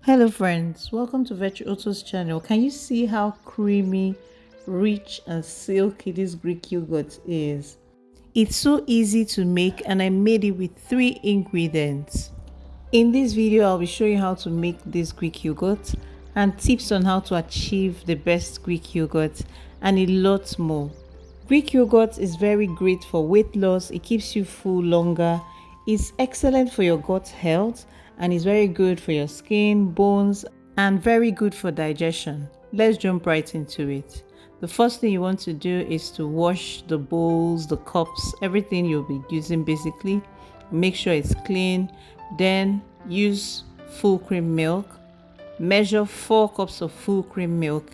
Hello friends, welcome to Virtuoso's channel. Can you see how creamy, rich and silky this Greek yogurt is? It's so easy to make and I made it with 3 ingredients. In this video, I'll be showing you how to make this Greek yogurt and tips on how to achieve the best Greek yogurt and a lot more. Greek yogurt is very great for weight loss, it keeps you full longer, it's excellent for your gut health and is very good for your skin, bones and very good for digestion. Let's jump right into it. The first thing you want to do is to wash the bowls, the cups, everything you'll be using basically. Make sure it's clean. Then use full cream milk. Measure 4 cups of full cream milk.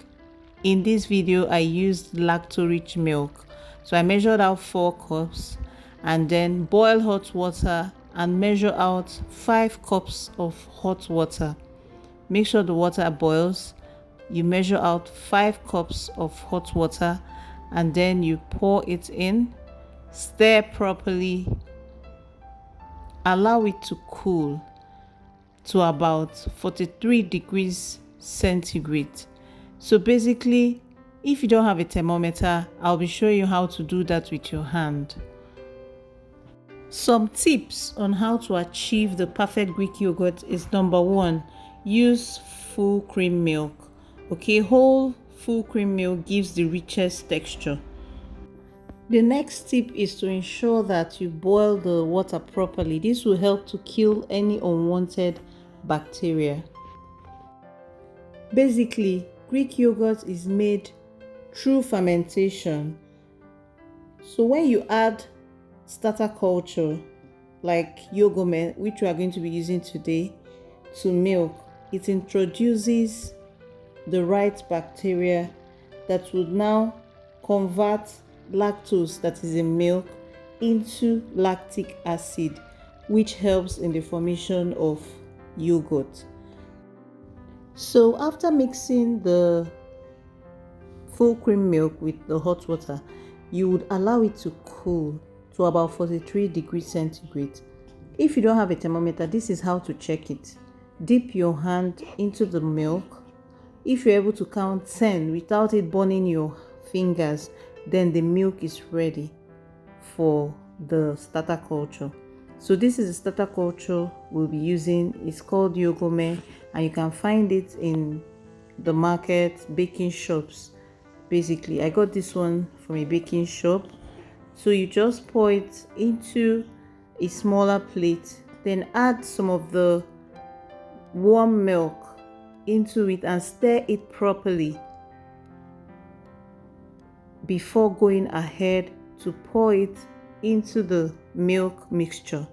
In this video, I used lacto-rich milk. So I measured out 4 cups and then boil hot water and measure out 5 cups of hot water. Make sure the water boils. You measure out 5 cups of hot water and then you pour it in. Stir properly. Allow it to cool to about 43 degrees centigrade. So basically, if you don't have a thermometer, I'll be showing you how to do that with your hand. Some tips on how to achieve the perfect Greek yogurt is number 1, use full cream milk. Okay, whole full cream milk gives the richest texture. The next tip is to ensure that you boil the water properly. This will help to kill any unwanted bacteria. Basically, Greek yogurt is made through fermentation. So when you add starter culture like Yogome, which we are going to be using today, to milk, it introduces the right bacteria that would now convert lactose that is in milk into lactic acid, which helps in the formation of yogurt. So after mixing the full cream milk with the hot water, you would allow it to cool to about 43 degrees centigrade. If you don't have a thermometer, this is how to check it. Dip your hand into the milk. If you're able to count 10 without it burning your fingers, then the milk is ready for the starter culture. So this is the starter culture we'll be using. It's called Yogome and you can find it in the market, baking shops. Basically, I got this one from a baking shop. So you just pour it into a smaller plate, then add some of the warm milk into it and stir it properly before going ahead to pour it into the milk mixture.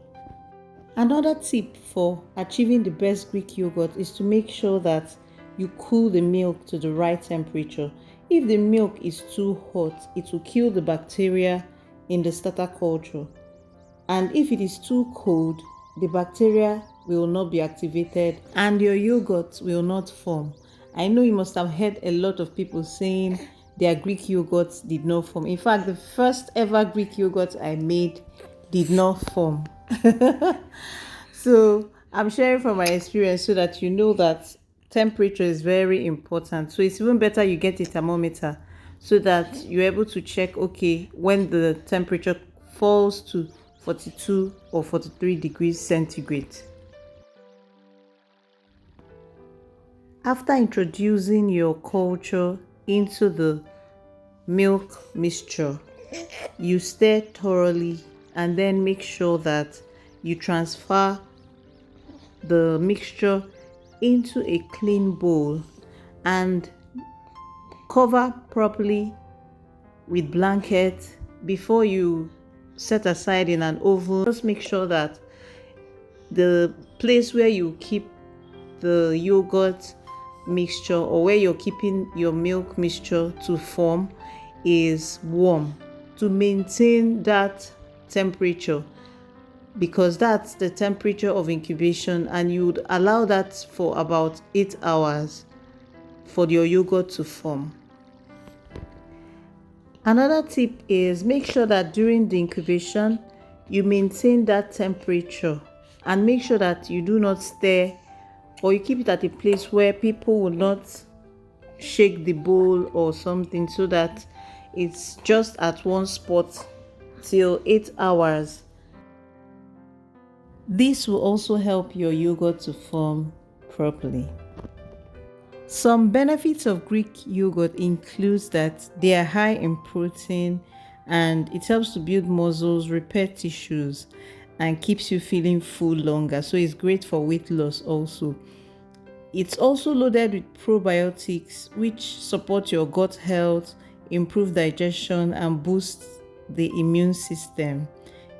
Another tip for achieving the best Greek yogurt is to make sure that you cool the milk to the right temperature. If the milk is too hot, it will kill the bacteria in the starter culture. And if it is too cold, the bacteria will not be activated and your yogurt will not form. I know you must have heard a lot of people saying their Greek yogurts did not form. In fact, the first ever Greek yogurt I made did not form. So I'm sharing from my experience so that you know that temperature is very important. So it's even better you get a thermometer so that you're able to check, okay, when the temperature falls to 42 or 43 degrees centigrade. After introducing your culture into the milk mixture, you stir thoroughly and then make sure that you transfer the mixture into a clean bowl and cover properly with blanket before you set aside in an oven. Just make sure that the place where you keep the yogurt mixture or where you're keeping your milk mixture to form is warm to maintain that temperature, because that's the temperature of incubation and you would allow that for about 8 hours for your yogurt to form. Another tip is make sure that during the incubation you maintain that temperature and make sure that you do not stir or you keep it at a place where people will not shake the bowl or something, so that it's just at one spot till 8 hours. This will also help your yogurt to form properly. Some benefits of Greek yogurt includes that they are high in protein, and it helps to build muscles, repair tissues, and keeps you feeling full longer. So it's great for weight loss also. It's also loaded with probiotics, which support your gut health, improve digestion, and boost the immune system.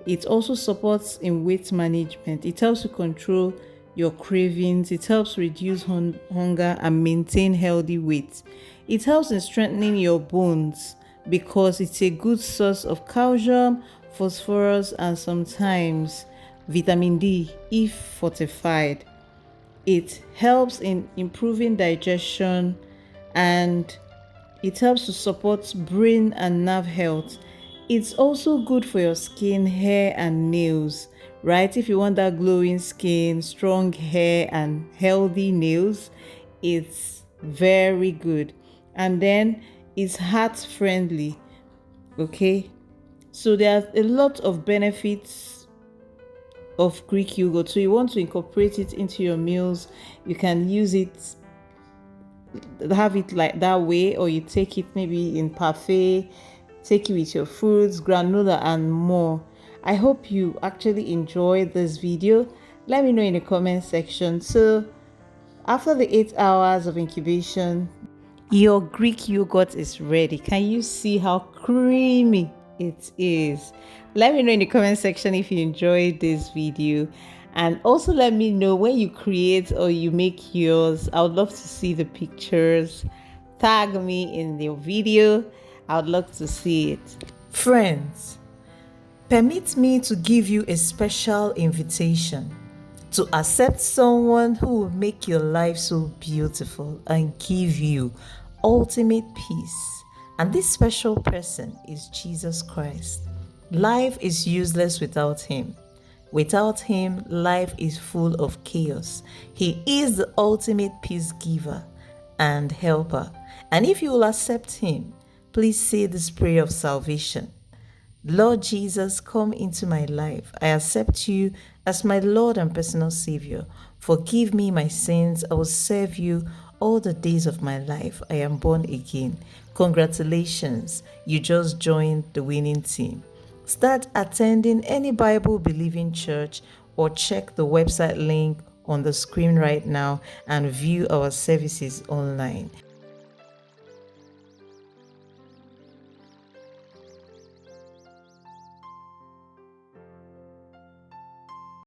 It also supports in weight management. It helps to control your cravings. It helps reduce hunger and maintain healthy weight. It helps in strengthening your bones because it's a good source of calcium, phosphorus, and sometimes vitamin D if fortified. It helps in improving digestion, and it helps to support brain and nerve health. It's also good for your skin, hair, and nails, right? If you want that glowing skin, strong hair, and healthy nails, it's very good. And then it's heart friendly, okay? So there's a lot of benefits of Greek yogurt. So you want to incorporate it into your meals, you can use it, have it like that way, or you take it maybe in parfait, take it with your fruits, granola, and more. I hope you actually enjoyed this video. Let me know in the comment section. So after the 8 hours of incubation, your Greek yogurt is ready. Can you see how creamy it is? Let me know in the comment section if you enjoyed this video, and also let me know when you create or you make yours. I would love to see the pictures. Tag me in the video. I would love to see it. Friends, permit me to give you a special invitation to accept someone who will make your life so beautiful and give you ultimate peace. And this special person is Jesus Christ. Life is useless without him. Without him, life is full of chaos. He is the ultimate peace giver and helper. And if you will accept him, please say this prayer of salvation. Lord Jesus, come into my life. I accept you as my Lord and personal Savior. Forgive me my sins. I will serve you all the days of my life. I am born again. Congratulations, you just joined the winning team. Start attending any Bible-believing church or check the website link on the screen right now and view our services online.